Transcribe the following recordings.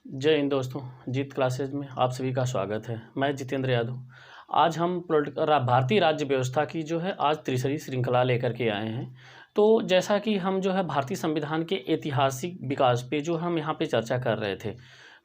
जय हिंद दोस्तों, जीत क्लासेज में आप सभी का स्वागत है। मैं जितेंद्र यादव। आज हम भारतीय राज्य व्यवस्था की जो है आज तीसरी श्रृंखला लेकर के आए हैं। तो जैसा कि हम जो है भारतीय संविधान के ऐतिहासिक विकास पे जो हम यहाँ पे चर्चा कर रहे थे,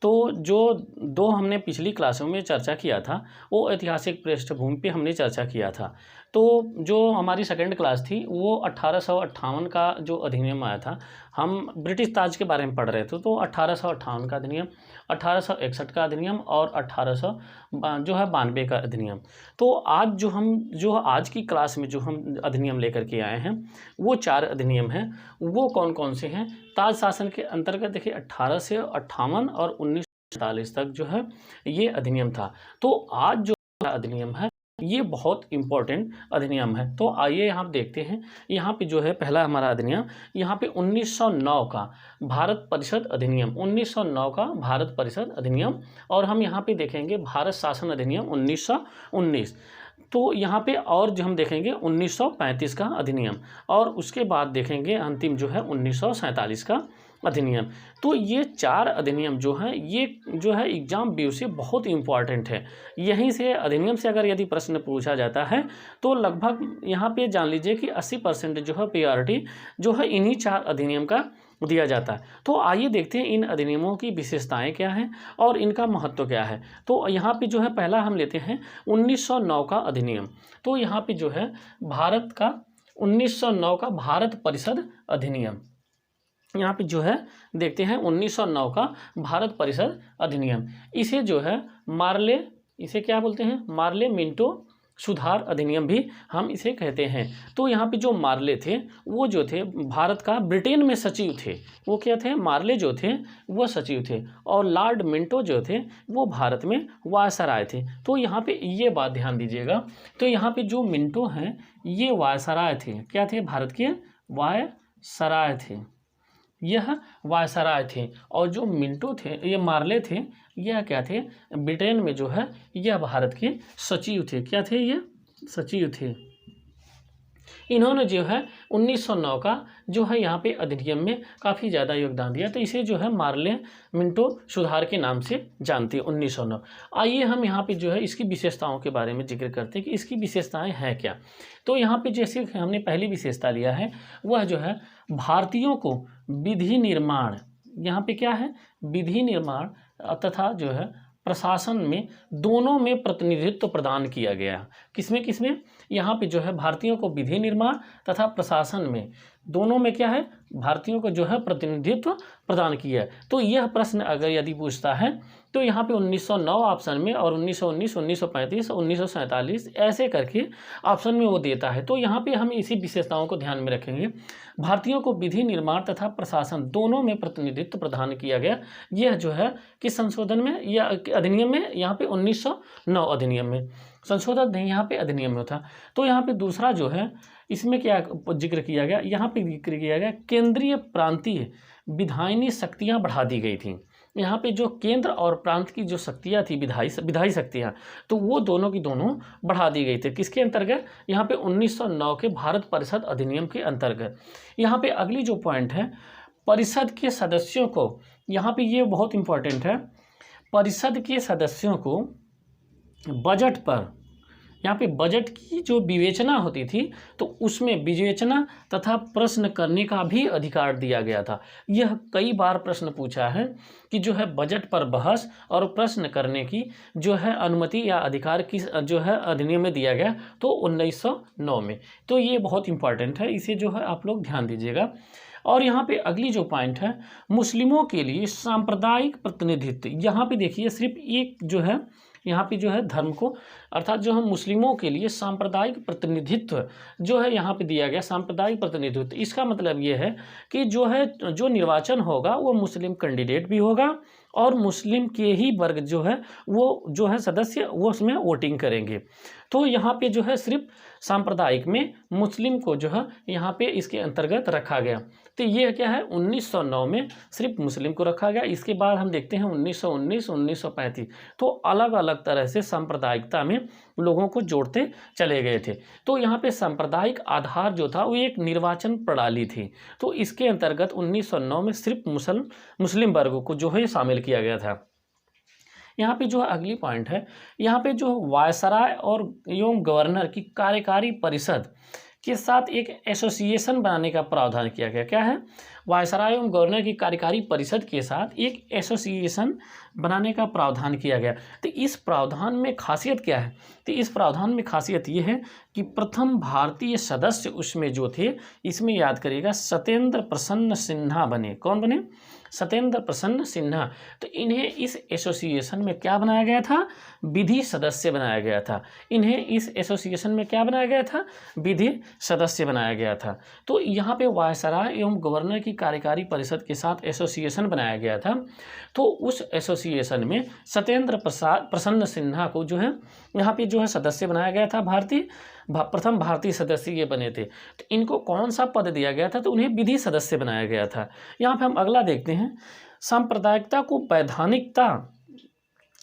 तो जो दो हमने पिछली क्लासों में चर्चा किया था वो ऐतिहासिक पृष्ठभूमि पे हमने चर्चा किया था। तो जो हमारी सेकंड क्लास थी वो 1858 का जो अधिनियम आया था, हम ब्रिटिश ताज के बारे में पढ़ रहे थे। तो 1858 का अधिनियम, 1861 का अधिनियम और 1892 का अधिनियम। तो आज की क्लास में जो हम अधिनियम लेकर के आए हैं वो 4 अधिनियम हैं। वो कौन कौन से हैं? ताज शासन के अंतर्गत देखिए 1858 और 1947 तक जो है ये अधिनियम था। तो आज जो अधिनियम है ये बहुत इम्पोर्टेंट अधिनियम है। तो आइए यहाँ देखते हैं। यहाँ पे जो है पहला हमारा अधिनियम, यहाँ पे 1909 का भारत परिषद अधिनियम, 1909 का भारत परिषद अधिनियम। और हम यहाँ पे देखेंगे भारत शासन अधिनियम 1919। तो यहाँ पे और जो हम देखेंगे 1935 का अधिनियम, और उसके बाद देखेंगे अंतिम जो है 1947 का अधिनियम। तो ये 4 अधिनियम जो हैं ये जो है एग्जाम व्यू से बहुत इम्पॉर्टेंट है। यहीं से अधिनियम से अगर यदि प्रश्न पूछा जाता है तो लगभग यहाँ पे जान लीजिए कि 80% जो है प्रायोरिटी जो है इन्हीं 4 अधिनियम का दिया जाता है। तो आइए देखते हैं इन अधिनियमों की विशेषताएं क्या हैं और इनका महत्व क्या है। तो यहाँ पे जो है पहला हम लेते हैं 1909 का अधिनियम। तो यहाँ पे जो है भारत का 1909 का भारत परिषद अधिनियम, यहाँ पे जो है देखते हैं 1909 का भारत परिषद अधिनियम। इसे जो है इसे क्या बोलते हैं? मार्ले मिंटो सुधार अधिनियम भी हम इसे कहते हैं। तो यहाँ पे जो मार्ले थे वो जो थे भारत का ब्रिटेन में सचिव थे। वो क्या थे? मार्ले जो थे वो सचिव थे, और लॉर्ड मिंटो जो थे वो भारत में वायसराय थे। तो यहाँ पे ये बात ध्यान दीजिएगा। तो यहाँ पे जो मिंटो हैं ये वायसराय थे। क्या थे? भारत के वायसराय थे, यह वायसराय थे। और जो मिंटो थे, ये मार्ले थे, यह क्या थे? ब्रिटेन में जो है यह भारत के सचिव थे। क्या थे? ये सचिव थे। इन्होंने जो है 1909 का जो है यहाँ पे अधिनियम में काफ़ी ज़्यादा योगदान दिया। तो इसे जो है मार्ले मिंटो सुधार के नाम से जानते हैं 1909। आइए हम यहाँ पे जो है इसकी विशेषताओं के बारे में जिक्र करते हैं कि इसकी विशेषताएं हैं क्या। तो यहाँ पे जैसे हमने पहली विशेषता लिया है वह जो है भारतीयों को विधि निर्माण, यहाँ पे क्या है? विधि निर्माण तथा जो है प्रशासन में दोनों में प्रतिनिधित्व प्रदान किया गया। किसमें? यहाँ पे जो है भारतीयों को विधि निर्माण तथा प्रशासन में दोनों में क्या है? भारतीयों को जो है प्रतिनिधित्व प्रदान किया। तो यह प्रश्न अगर यदि पूछता है तो यहाँ पे 1909 ऑप्शन में, और 1919, 1935, 1947 ऐसे करके ऑप्शन में वो देता है। तो यहाँ पे हम इसी विशेषताओं को ध्यान में रखेंगे। भारतीयों को विधि निर्माण तथा प्रशासन दोनों में प्रतिनिधित्व प्रदान किया गया। यह जो है किस संशोधन में या अधिनियम में? यहाँ पे 1909 अधिनियम में। संशोधन नहीं, यहाँ पे अधिनियम में था। तो यहाँ पे दूसरा जो है इसमें क्या जिक्र किया गया? यहाँ पे जिक्र किया गया केंद्रीय प्रांतीय विधायिनी शक्तियाँ बढ़ा दी गई थी। यहाँ पे जो केंद्र और प्रांत की जो शक्तियाँ थी, विधायी शक्तियाँ, तो वो दोनों की दोनों बढ़ा दी गई थी। किसके अंतर्गत? यहाँ पे 1909 के भारत परिषद अधिनियम के अंतर्गत। यहाँ पे अगली जो पॉइंट है, परिषद के सदस्यों को, यहाँ पे ये बहुत इंपॉर्टेंट है, परिषद के सदस्यों को बजट पर, यहाँ पे बजट की जो विवेचना होती थी तो उसमें विवेचना तथा प्रश्न करने का भी अधिकार दिया गया था। यह कई बार प्रश्न पूछा है कि जो है बजट पर बहस और प्रश्न करने की जो है अनुमति या अधिकार किस जो है अधिनियम में दिया गया, तो 1909 में। तो ये बहुत इंपॉर्टेंट है, इसे जो है आप लोग ध्यान दीजिएगा। और यहाँ पे अगली जो पॉइंट है, मुस्लिमों के लिए सांप्रदायिक प्रतिनिधित्व। यहाँ पे देखिए सिर्फ एक जो है यहाँ पे जो है धर्म को, अर्थात जो हम मुस्लिमों के लिए सांप्रदायिक प्रतिनिधित्व जो है यहाँ पे दिया गया। सांप्रदायिक प्रतिनिधित्व, इसका मतलब ये है कि जो है जो निर्वाचन होगा वो मुस्लिम कैंडिडेट भी होगा और मुस्लिम के ही वर्ग जो है वो जो है सदस्य वो उसमें वोटिंग करेंगे। तो यहाँ पे जो है सिर्फ सांप्रदायिक में मुस्लिम को जो है यहाँ पे इसके अंतर्गत रखा गया। तो ये क्या है 1909 में सिर्फ मुस्लिम को रखा गया। इसके बाद हम देखते हैं 1919, 1935 तो अलग अलग तरह से सांप्रदायिकता में लोगों को जोड़ते चले गए थे। तो यहाँ पे सांप्रदायिक आधार जो था वो एक निर्वाचन प्रणाली थी। तो इसके अंतर्गत 1909 में सिर्फ मुस्लिम वर्ग को जो है शामिल किया गया था। यहाँ पे जो अगली पॉइंट है, यहाँ पे जो वायसराय और एवं गवर्नर की कार्यकारी परिषद के साथ एक एसोसिएशन बनाने का प्रावधान किया गया। क्या है? वायसराय एवं गवर्नर की कार्यकारी परिषद के साथ एक एसोसिएशन बनाने का प्रावधान किया गया। तो इस प्रावधान में खासियत क्या है? तो इस प्रावधान में खासियत ये है कि प्रथम भारतीय सदस्य उसमें जो थे, इसमें याद करिएगा सत्येंद्र प्रसन्न सिन्हा बने। कौन बने? सत्येंद्र प्रसन्न सिन्हा। तो इन्हें इस एसोसिएशन में क्या बनाया गया था? विधि सदस्य बनाया गया था। इन्हें इस एसोसिएशन में क्या बनाया गया था? विधि सदस्य बनाया गया था। तो यहाँ पे वायसराय एवं गवर्नर की कार्यकारी परिषद के साथ एसोसिएशन बनाया गया था। तो उस एसोसिएशन में सत्येंद्र प्रसन्न सिन्हा को जो है यहाँ पे जो है सदस्य बनाया गया था। प्रथम भारतीय सदस्य ये बने थे। तो इनको कौन सा पद दिया गया था? तो उन्हें विधि सदस्य बनाया गया था। यहाँ पे हम अगला देखते हैं, सांप्रदायिकता को वैधानिकता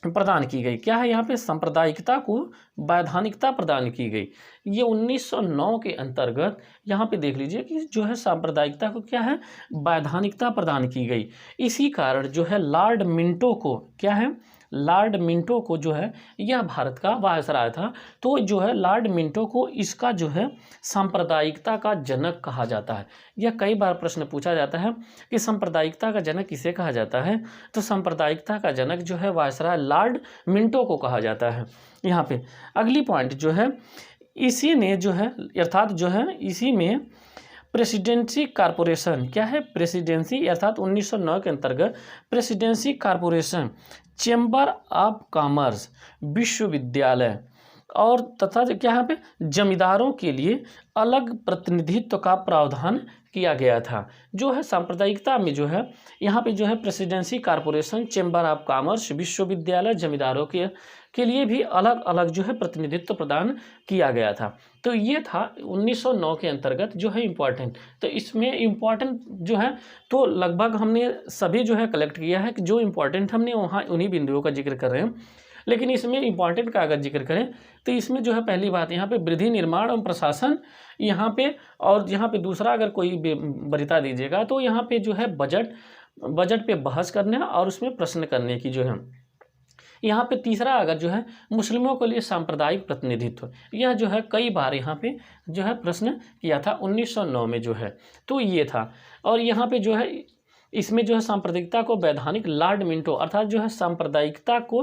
प्रदान की गई। क्या है? यहाँ पे सांप्रदायिकता को वैधानिकता प्रदान की गई। ये 1909 के अंतर्गत यहाँ पे देख लीजिए कि जो है सांप्रदायिकता को क्या है? वैधानिकता प्रदान की गई। इसी कारण जो है लॉर्ड मिंटो को क्या है? लॉर्ड मिंटो को जो है, यह भारत का वायसराय था, तो जो है लॉर्ड मिंटो को इसका जो है सांप्रदायिकता का जनक कहा जाता है। यह कई बार प्रश्न पूछा जाता है कि सांप्रदायिकता का जनक किसे कहा जाता है? तो सांप्रदायिकता का जनक जो है वायसराय लॉर्ड मिंटो को कहा जाता है। यहाँ पे अगली पॉइंट जो है, इसी ने जो है अर्थात जो है इसी में प्रेसिडेंसी कॉरपोरेशन, क्या है? प्रेसिडेंसी अर्थात 1909 के अंतर्गत presidency corporation, chamber of commerce, विश्वविद्यालय और तथा क्या यहाँ पे जमींदारों के लिए अलग प्रतिनिधित्व का प्रावधान किया गया था। जो है सांप्रदायिकता में जो है यहाँ पे जो है presidency corporation, chamber of commerce, विश्वविद्यालय, जमींदारों के लिए भी अलग अलग जो है प्रतिनिधित्व प्रदान किया गया था। तो ये था 1909 के अंतर्गत जो है इम्पॉर्टेंट। तो इसमें इम्पॉर्टेंट जो है तो लगभग हमने सभी जो है कलेक्ट किया है कि जो इम्पॉर्टेंट हमने वहाँ उन्हीं बिंदुओं का जिक्र कर रहे हैं। लेकिन इसमें इम्पॉर्टेंट का अगर जिक्र करें तो इसमें जो है पहली बात यहाँ पे वृद्धि, निर्माण एवं प्रशासन यहाँ पे, और यहाँ पे दूसरा अगर कोई वरीयता दीजिएगा तो यहाँ पे जो है बजट पे बहस करने और उसमें प्रश्न करने की जो है। यहाँ पे तीसरा अगर जो है मुस्लिमों के लिए सांप्रदायिक प्रतिनिधित्व, यह जो है कई बार यहाँ पे जो है प्रश्न किया था 1909 में जो है, तो ये था। और यहाँ पे जो है इसमें जो है सांप्रदायिकता को वैधानिक लॉर्ड मिंटो अर्थात जो है सांप्रदायिकता को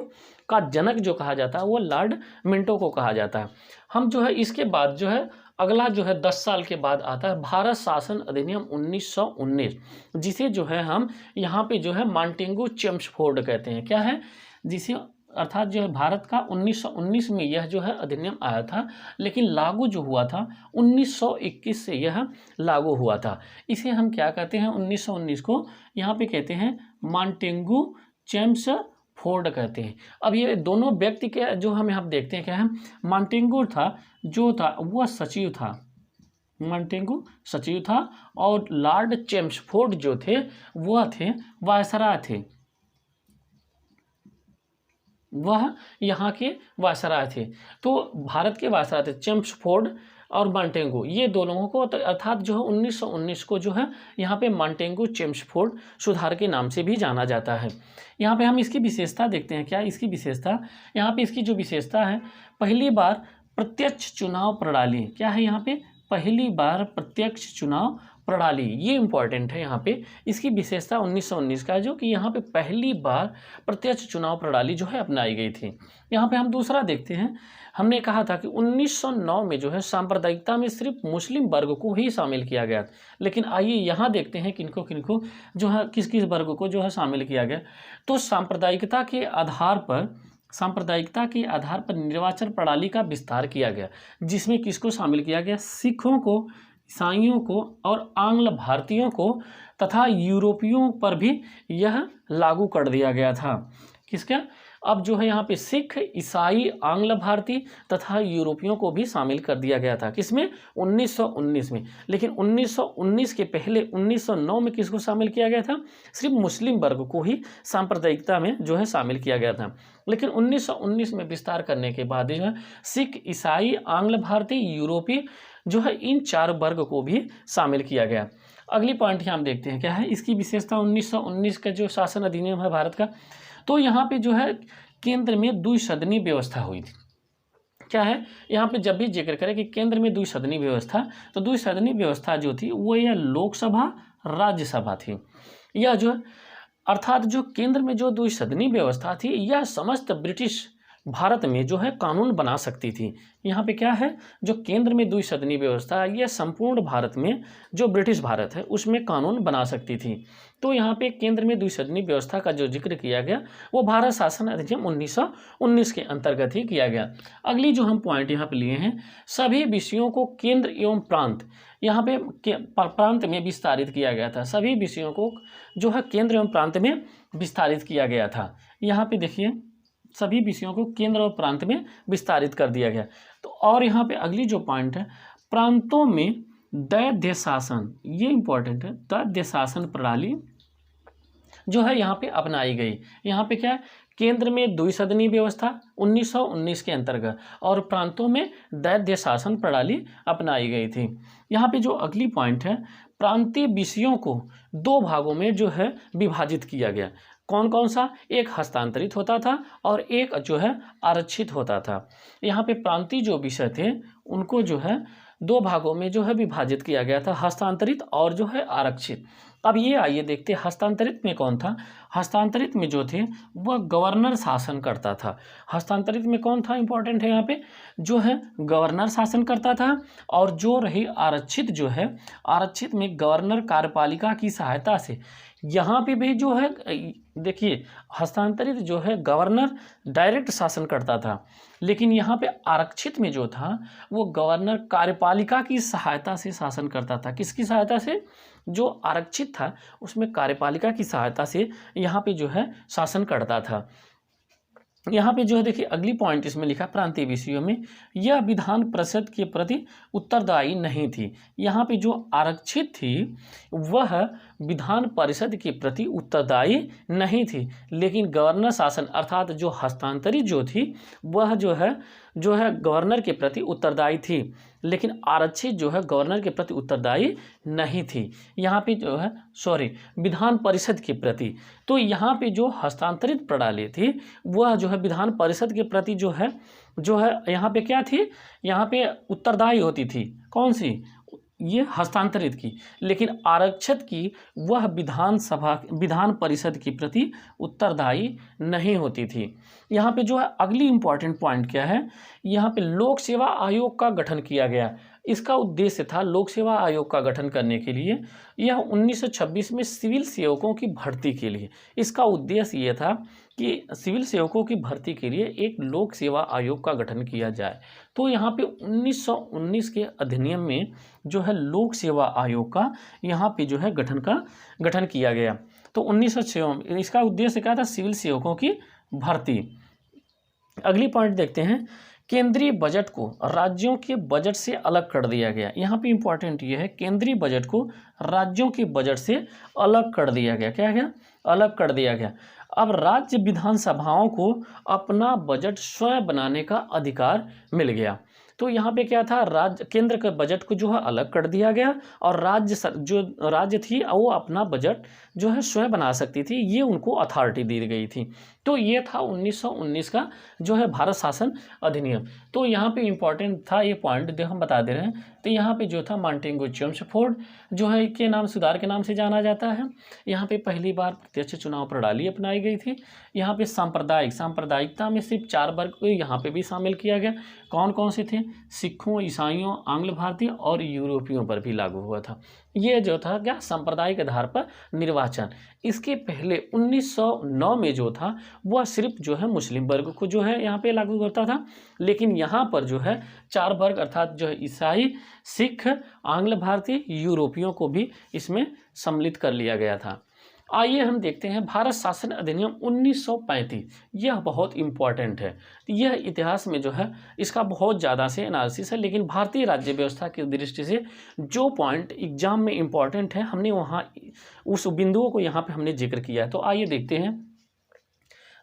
का जनक जो कहा जाता है वो लॉर्ड मिंटो को कहा जाता है। हम जो है इसके बाद जो है अगला जो है 10 साल के बाद आता है भारत शासन अधिनियम 1919, जिसे जो है हम यहाँ पे जो है मॉन्टेगू चेम्सफोर्ड कहते हैं। क्या है? जिसे अर्थात जो है भारत का 1919 में यह जो है अधिनियम आया था, लेकिन लागू जो हुआ था 1921 से यह लागू हुआ था। इसे हम क्या कहते हैं? 1919 को यहाँ पे कहते हैं मॉन्टेगू चेम्सफोर्ड कहते हैं। अब ये दोनों व्यक्ति के जो हम यहाँ देखते हैं क्या है, मॉन्टेगू था जो था वह सचिव था, मॉन्टेगू सचिव था, और लॉर्ड चेम्सफोर्ड जो थे वह थे वायसराय थे, वह यहाँ के वायसराय थे। तो भारत के वायसराय थे चेम्सफोर्ड और मॉन्टेगू, ये दोनों को अर्थात जो है 1919 को जो है यहाँ पे मॉन्टेगू चेम्सफोर्ड सुधार के नाम से भी जाना जाता है। यहाँ पे हम इसकी विशेषता देखते हैं। क्या इसकी विशेषता? यहाँ पे इसकी जो विशेषता है, पहली बार प्रत्यक्ष चुनाव प्रणाली। क्या है यहाँ पे? पहली बार प्रत्यक्ष चुनाव प्रणाली, ये इम्पॉर्टेंट है। यहाँ पे इसकी विशेषता 1919 का जो कि यहाँ पे पहली बार प्रत्यक्ष चुनाव प्रणाली जो है अपनाई गई थी। यहाँ पे हम दूसरा देखते हैं, हमने कहा था कि 1909 में जो है सांप्रदायिकता में सिर्फ मुस्लिम वर्ग को ही शामिल किया गया, लेकिन आइए यहाँ देखते हैं किनको किनको जो है किस किस वर्ग को जो है शामिल किया गया। तो सांप्रदायिकता के आधार पर निर्वाचन प्रणाली का विस्तार किया गया, जिसमें किसको शामिल किया गया? सिखों को, ईसाइयों को और आंग्ल भारतीयों को तथा यूरोपियों पर भी यह लागू कर दिया गया था। किसका? अब जो है यहाँ पे सिख, ईसाई, आंग्ल भारतीय तथा यूरोपियों को भी शामिल कर दिया गया था। किसमें? 1919 में। लेकिन 1919 के पहले 1909 में किसको शामिल किया गया था? सिर्फ मुस्लिम वर्ग को ही सांप्रदायिकता में जो है शामिल किया गया था। लेकिन 1919 में विस्तार करने के बाद जो है सिख, ईसाई, आंग्ल भारतीय, यूरोपीय जो है इन 4 वर्ग को भी शामिल किया गया। अगली पॉइंट यहाँ हम देखते हैं क्या है इसकी विशेषता। 1919 का जो शासन अधिनियम है भारत का, तो यहाँ पे जो है केंद्र में द्विसदनीय व्यवस्था हुई थी। क्या है यहाँ पे जब भी जिक्र करें कि केंद्र में द्विसदनीय व्यवस्था, तो द्विसदनीय व्यवस्था जो थी वो यह लोकसभा राज्यसभा थी। यह जो अर्थात जो केंद्र में जो द्विसदनीय व्यवस्था थी यह समस्त ब्रिटिश भारत में जो है कानून बना सकती थी। यहाँ पे क्या है जो केंद्र में द्विसदनीय व्यवस्था यह संपूर्ण भारत में जो ब्रिटिश भारत है उसमें कानून बना सकती थी। तो यहाँ पे केंद्र में द्विसदनीय व्यवस्था का जो जिक्र किया गया वो भारत शासन अधिनियम 1919 के अंतर्गत ही किया गया। अगली जो हम पॉइंट यहाँ पे लिए हैं, सभी विषयों को केंद्र एवं प्रांत यहाँ पे प्रांत में विस्तारित किया गया था। सभी विषयों को जो है केंद्र एवं प्रांत में विस्तारित किया गया था। यहाँ पे देखिए सभी विषयों को केंद्र और प्रांत में विस्तारित कर दिया गया। तो और यहाँ पे अगली जो पॉइंट है, प्रांतों में दैध्य शासन, ये इंपॉर्टेंट है, दैध्य शासन प्रणाली जो है यहाँ पे अपनाई गई। यहाँ पे क्या है केंद्र में द्विसदनीय व्यवस्था 1919 के अंतर्गत और प्रांतों में दैध्य शासन प्रणाली अपनाई गई थी। यहाँ पे जो अगली पॉइंट है, प्रांतीय विषयों को 2 भागों में जो है विभाजित किया गया। कौन कौन सा? एक हस्तांतरित होता था और एक जो है आरक्षित होता था। यहाँ पे प्रांतीय जो विषय थे उनको जो है 2 भागों में जो है विभाजित किया गया था, हस्तांतरित और जो है आरक्षित। अब ये आइए देखते हैं हस्तांतरित में कौन था। हस्तांतरित में जो थे वह गवर्नर शासन करता था। हस्तांतरित में कौन था इंपॉर्टेंट है यहाँ पे, जो है गवर्नर शासन करता था। और जो रही आरक्षित जो है, आरक्षित में गवर्नर कार्यपालिका की सहायता से, यहाँ पे भी जो है देखिए हस्तांतरित जो है गवर्नर डायरेक्ट शासन करता था, लेकिन यहाँ पे आरक्षित में जो था वो गवर्नर कार्यपालिका की सहायता से शासन करता था। किसकी सहायता से? जो आरक्षित था उसमें कार्यपालिका की सहायता से यहाँ पे जो है शासन करता था। यहाँ पे जो है देखिए अगली पॉइंट इसमें लिखा, प्रांतीय विषयों में यह विधान परिषद के प्रति उत्तरदायी नहीं थी। यहाँ पे जो आरक्षित थी वह विधान परिषद के प्रति उत्तरदायी नहीं थी, लेकिन गवर्नर शासन अर्थात जो हस्तांतरित जो थी वह जो है गवर्नर के प्रति उत्तरदायी थी, लेकिन आरक्षित जो है गवर्नर के प्रति उत्तरदायी नहीं थी। यहाँ पे जो है विधान परिषद के प्रति, तो यहाँ पे जो हस्तांतरित प्रणाली थी वह जो है विधान परिषद के प्रति जो है यहाँ पे क्या थी, यहाँ पे उत्तरदायी होती थी। कौन सी? ये हस्तांतरित की। लेकिन आरक्षित की वह विधान परिषद के प्रति उत्तरदायी नहीं होती थी। यहाँ पे जो है अगली इम्पॉर्टेंट पॉइंट क्या है, यहाँ पे लोक सेवा आयोग का गठन किया गया। इसका उद्देश्य था लोक सेवा आयोग का गठन करने के लिए, यह 1926 में सिविल सेवकों की भर्ती के लिए, इसका उद्देश्य ये था कि सिविल सेवकों की भर्ती के लिए एक लोक सेवा आयोग का गठन किया जाए। तो यहाँ पे 1919 के अधिनियम में जो है लोक सेवा आयोग का यहाँ पे जो है गठन किया गया। तो 1906 इसका उद्देश्य क्या था? सिविल सेवकों की भर्ती। अगली पॉइंट देखते हैं, केंद्रीय बजट को राज्यों के बजट से अलग कर दिया गया। यहाँ पे इंपॉर्टेंट ये है केंद्रीय बजट को राज्यों के बजट से अलग कर दिया गया। क्या गया? अलग कर दिया गया। अब राज्य विधानसभाओं को अपना बजट स्वयं बनाने का अधिकार मिल गया। तो यहाँ पे क्या था, केंद्र के बजट को जो है अलग कर दिया गया और राज्य थी वो अपना बजट जो है स्वयं बना सकती थी, ये उनको अथॉरिटी दी गई थी। तो ये था 1919 का जो है भारत शासन अधिनियम। तो यहाँ पे इम्पॉर्टेंट था ये पॉइंट हम बता दे रहे हैं। तो यहाँ पे जो था मॉन्टेगू चेम्सफोर्ड जो है के नाम सुधार के नाम से जाना जाता है। यहाँ पे पहली बार प्रत्यक्ष चुनाव प्रणाली अपनाई गई थी। यहाँ पे सांप्रदायिकता में सिर्फ 4 वर्ग को यहाँ पे भी शामिल किया गया। कौन कौन से थे? सिखों, ईसाइयों, आंग्ल भारतीय और यूरोपियों पर भी लागू हुआ था। ये जो था क्या, सांप्रदायिक आधार पर निर्वाचन। इसके पहले 1909 में जो था वह सिर्फ जो है मुस्लिम वर्ग को जो है यहाँ पे लागू करता था, लेकिन यहाँ पर जो है 4 वर्ग अर्थात जो है ईसाई, सिख, आंग्ल भारतीय, यूरोपियों को भी इसमें सम्मिलित कर लिया गया था। आइए हम देखते हैं भारत शासन अधिनियम 1935। यह बहुत इम्पॉर्टेंट है। यह इतिहास में जो है इसका बहुत ज़्यादा से एनालिसिस है, लेकिन भारतीय राज्य व्यवस्था की दृष्टि से जो पॉइंट एग्जाम में इम्पॉर्टेंट है हमने वहाँ उस बिंदुओं को यहाँ पे हमने जिक्र किया है। तो आइए देखते हैं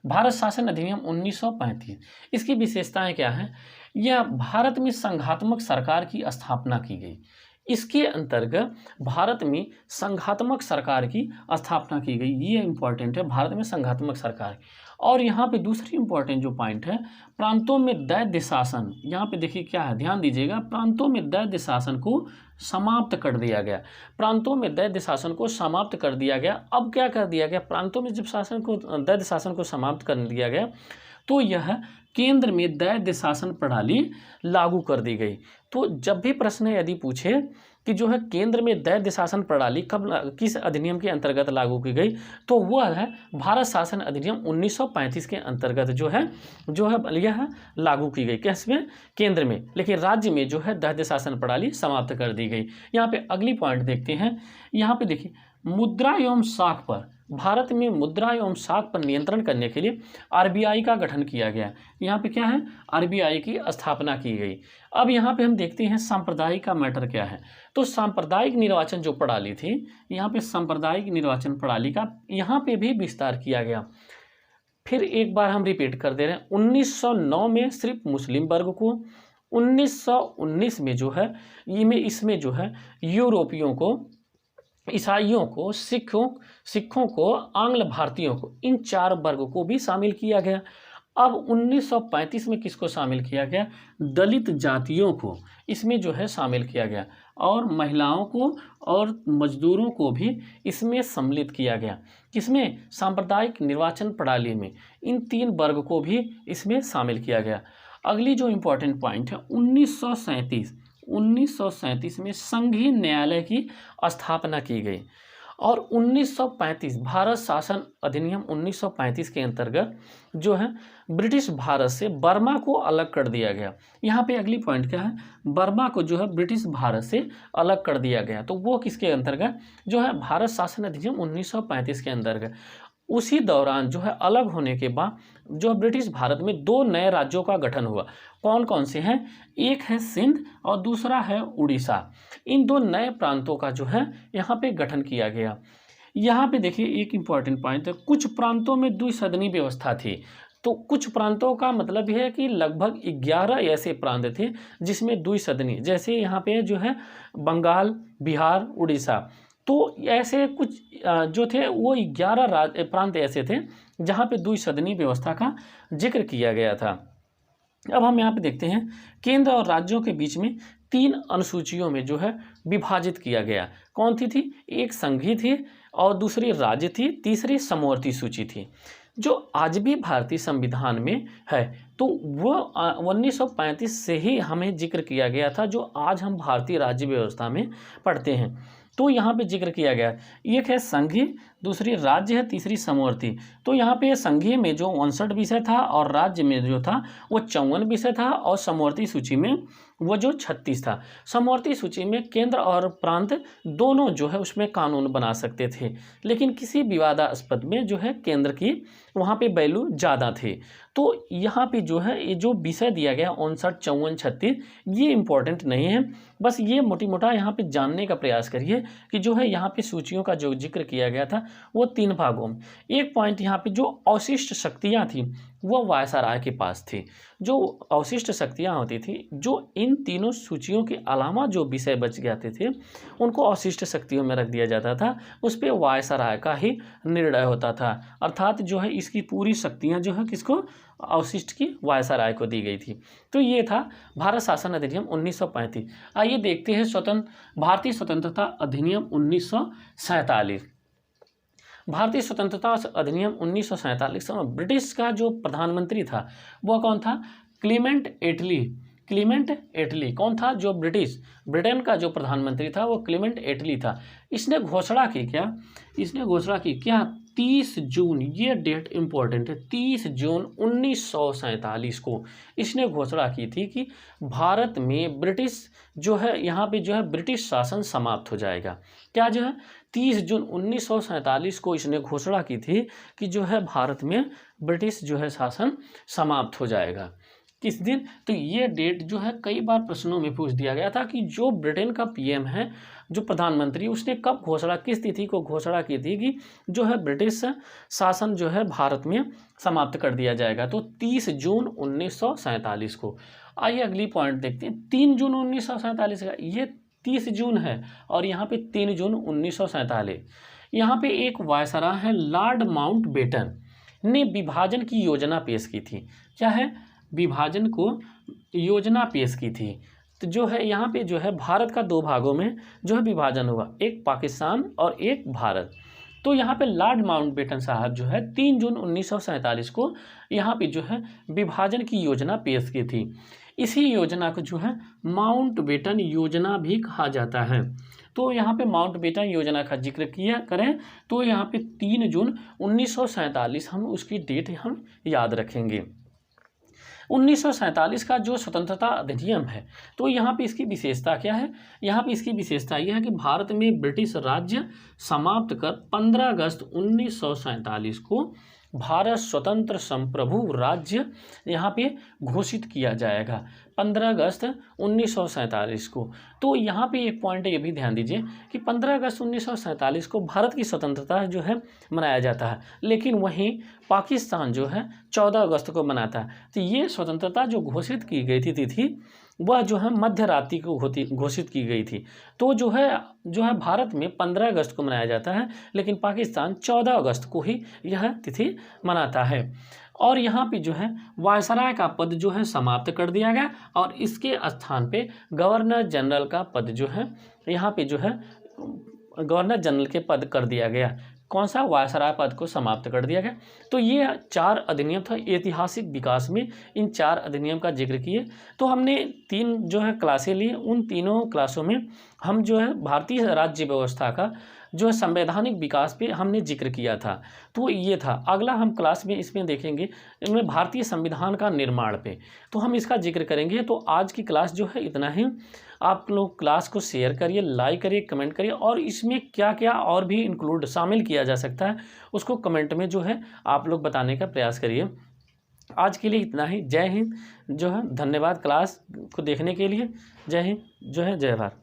भारत शासन अधिनियम 1935। इसकी विशेषताएं क्या हैं? यह भारत में संघात्मक सरकार की स्थापना की गई। इसके अंतर्गत भारत में संघात्मक सरकार की स्थापना की गई। ये इंपॉर्टेंट है, भारत में संघात्मक सरकार। और यहाँ पे दूसरी इंपॉर्टेंट जो पॉइंट है, प्रांतों में दैद्य शासन। यहाँ पे देखिए क्या है, ध्यान दीजिएगा, प्रांतों में दैद्य शासन को समाप्त कर दिया गया। प्रांतों में दैद्य शासन को समाप्त कर दिया गया। अब क्या कर दिया गया, प्रांतों में जब दैद्य शासन को समाप्त कर दिया गया तो यह केंद्र में दैद्य शासन प्रणाली लागू कर दी गई। तो जब भी प्रश्न यदि पूछे कि जो है केंद्र में दैद्य शासन प्रणाली कब किस अधिनियम के अंतर्गत लागू की गई, तो वह है भारत शासन अधिनियम 1935 के अंतर्गत जो है यह लागू की गई। किसमें? केंद्र में। लेकिन राज्य में जो है दैद्य शासन प्रणाली समाप्त कर दी गई। यहाँ पे अगली पॉइंट देखते हैं। यहाँ पे देखिए, मुद्रा एवं साख पर, भारत में मुद्रा एवं साख पर नियंत्रण करने के लिए आरबीआई का गठन किया गया। यहाँ पे क्या है, आरबीआई की स्थापना की गई। अब यहाँ पे हम देखते हैं सांप्रदायिक का मैटर क्या है। तो सांप्रदायिक निर्वाचन जो प्रणाली थी, यहाँ पे सांप्रदायिक निर्वाचन प्रणाली का यहाँ पे भी विस्तार किया गया। फिर एक बार हम रिपीट कर दे रहे हैं, 1909 में सिर्फ मुस्लिम वर्ग को, 1919 में जो है इसमें जो है यूरोपियों को, ईसाइयों को, सिखों को, आंग्ल भारतीयों को, इन 4 वर्ग को भी शामिल किया गया। अब 1935 में किसको शामिल किया गया? दलित जातियों को इसमें जो है शामिल किया गया, और महिलाओं को और मजदूरों को भी इसमें सम्मिलित किया गया। किसमें? सांप्रदायिक निर्वाचन प्रणाली में इन 3 वर्ग को भी इसमें शामिल किया गया। अगली जो इम्पोर्टेंट पॉइंट है, 1937 में संघीय न्यायालय की स्थापना की गई। और 1935 भारत शासन अधिनियम 1935 के अंतर्गत जो है ब्रिटिश भारत से बर्मा को अलग कर दिया गया। यहाँ पे अगली पॉइंट क्या है, बर्मा को जो है ब्रिटिश भारत से अलग कर दिया गया। तो वो किसके अंतर्गत? जो है भारत शासन अधिनियम 1935 के अंतर्गत। उसी दौरान जो है अलग होने के बाद जो ब्रिटिश भारत में 2 नए राज्यों का गठन हुआ। कौन कौन से हैं? एक है सिंध और दूसरा है उड़ीसा। इन 2 नए प्रांतों का जो है यहाँ पे गठन किया गया। यहाँ पे देखिए एक इम्पॉर्टेंट पॉइंट है, कुछ प्रांतों में द्विसदनी व्यवस्था थी। तो कुछ प्रांतों का मतलब यह है कि लगभग 11 ऐसे प्रांत थे जिसमें द्विसदनी, जैसे यहाँ पे जो है बंगाल, बिहार, उड़ीसा। तो ऐसे कुछ जो थे वो 11 प्रांत ऐसे थे जहाँ पे द्विसदनी व्यवस्था का जिक्र किया गया था। अब हम यहाँ पे देखते हैं, केंद्र और राज्यों के बीच में 3 अनुसूचियों में जो है विभाजित किया गया। कौन थी? एक संघीय थी और दूसरी राज्य थी, तीसरी समवर्ती सूची थी, जो आज भी भारतीय संविधान में है। तो वो 1935 से ही हमें जिक्र किया गया था, जो आज हम भारतीय राज्य व्यवस्था में पढ़ते हैं। तो यहाँ पे जिक्र किया गया, एक है संघीय, दूसरी राज्य है, तीसरी समवर्ती। तो यहाँ पे संघीय में जो 59 विषय था और राज्य में जो था वो 54 विषय था, और समवर्ती सूची में वो जो 36 था। समवर्ती सूची में केंद्र और प्रांत दोनों जो है उसमें कानून बना सकते थे, लेकिन किसी विवादास्पद में जो है केंद्र की वहाँ पे वैल्यू ज़्यादा थी। तो यहाँ पे जो है ये जो विषय दिया गया 59, 54, 36, ये इम्पोर्टेंट नहीं है। बस ये मोटी मोटा यहाँ पे जानने का प्रयास करिए कि जो है यहाँ पे सूचियों का जो जिक्र किया गया था वो 3 भागों में। एक पॉइंट यहाँ पे जो अवशिष्ट शक्तियाँ थी वो वायसराय के पास थी। जो अवशिष्ट शक्तियाँ होती थी, जो इन तीनों सूचियों के अलावा जो विषय बच जाते थे उनको अवशिष्ट शक्तियों में रख दिया जाता था। उस पर वायसराय का ही निर्णय होता था। अर्थात जो है इसकी पूरी शक्तियाँ जो है किसको? अवशिष्ट की वायसराय को दी गई थी। तो ये था भारत शासन अधिनियम 1935। आइए देखते हैं भारतीय स्वतंत्रता अधिनियम 1947। भारतीय स्वतंत्रता अधिनियम 1947 में ब्रिटिश का जो प्रधानमंत्री था वह कौन था? क्लीमेंट एटली। क्लीमेंट एटली कौन था? जो ब्रिटेन का जो प्रधानमंत्री था वो क्लीमेंट एटली था। इसने घोषणा की क्या? 30 जून, ये डेट इम्पोर्टेंट है, 30 जून 1947 को इसने घोषणा की थी कि भारत में ब्रिटिश जो है, यहाँ पे जो है ब्रिटिश शासन समाप्त हो जाएगा। क्या जो है 30 जून 1947 को इसने घोषणा की थी कि जो है भारत में ब्रिटिश जो है शासन समाप्त हो जाएगा। किस दिन? तो ये डेट जो है कई बार प्रश्नों में पूछ दिया गया था कि जो ब्रिटेन का पीएम है, जो प्रधानमंत्री, उसने कब घोषणा, किस तिथि को घोषणा की थी कि जो है ब्रिटिश शासन जो है भारत में समाप्त कर दिया जाएगा। तो 30 जून 1947 को। आइए अगली पॉइंट देखते हैं। 3 जून 1947 का, ये 30 जून है और यहाँ पे 3 जून 1947। यहाँ पे एक वायसराय है लॉर्ड माउंटबेटन ने विभाजन की योजना पेश की थी। क्या है? विभाजन को योजना पेश की थी। तो जो है यहाँ पे जो है भारत का 2 भागों में जो है विभाजन हुआ, एक पाकिस्तान और एक भारत। तो यहाँ पे लॉर्ड माउंटबेटन साहब जो है 3 जून 1947 को यहाँ पे जो है विभाजन की योजना पेश की थी। इसी योजना को जो है माउंटबेटन योजना भी कहा जाता है। तो यहाँ पे माउंटबेटन योजना का जिक्र किया करें तो यहाँ पे 3 जून 1947 हम उसकी डेट हम याद रखेंगे। 1947 का जो स्वतंत्रता अधिनियम है, तो यहाँ पे इसकी विशेषता क्या है? यहाँ पे इसकी विशेषता यह है कि भारत में ब्रिटिश राज्य समाप्त कर 15 अगस्त 1947 को भारत स्वतंत्र संप्रभु राज्य यहाँ पे घोषित किया जाएगा, 15 अगस्त 1947 को। तो यहाँ पे एक पॉइंट ये भी ध्यान दीजिए कि 15 अगस्त 1947 को भारत की स्वतंत्रता जो है मनाया जाता है, लेकिन वहीं पाकिस्तान जो है 14 अगस्त को मनाता है। तो ये स्वतंत्रता जो घोषित की गई थी तिथि, वह जो है मध्य रात्रि को घोषित की गई थी। तो जो है भारत में 15 अगस्त को मनाया जाता है, लेकिन पाकिस्तान 14 अगस्त को ही यह तिथि मनाता है। और यहाँ पे जो है वायसराय का पद जो है समाप्त कर दिया गया और इसके स्थान पे गवर्नर जनरल का पद जो है यहाँ पे जो है गवर्नर जनरल के पद कर दिया गया। कौन सा? वायसराय पद को समाप्त कर दिया गया। तो ये 4 अधिनियम था ऐतिहासिक विकास में, इन 4 अधिनियम का जिक्र किए। तो हमने 3 जो है क्लासें ली, उन तीनों क्लासों में हम जो है भारतीय राज्य व्यवस्था का जो है संवैधानिक विकास पे हमने जिक्र किया था। तो ये था। अगला हम क्लास में इसमें देखेंगे इनमें भारतीय संविधान का निर्माण पे, तो हम इसका जिक्र करेंगे। तो आज की क्लास जो है इतना ही। आप लोग क्लास को शेयर करिए, लाइक करिए, कमेंट करिए और इसमें क्या क्या और भी इंक्लूड शामिल किया जा सकता है उसको कमेंट में जो है आप लोग बताने का प्रयास करिए। आज के लिए इतना ही। जय हिंद। जो है धन्यवाद क्लास को देखने के लिए। जय हिंद, जो है जय भारत।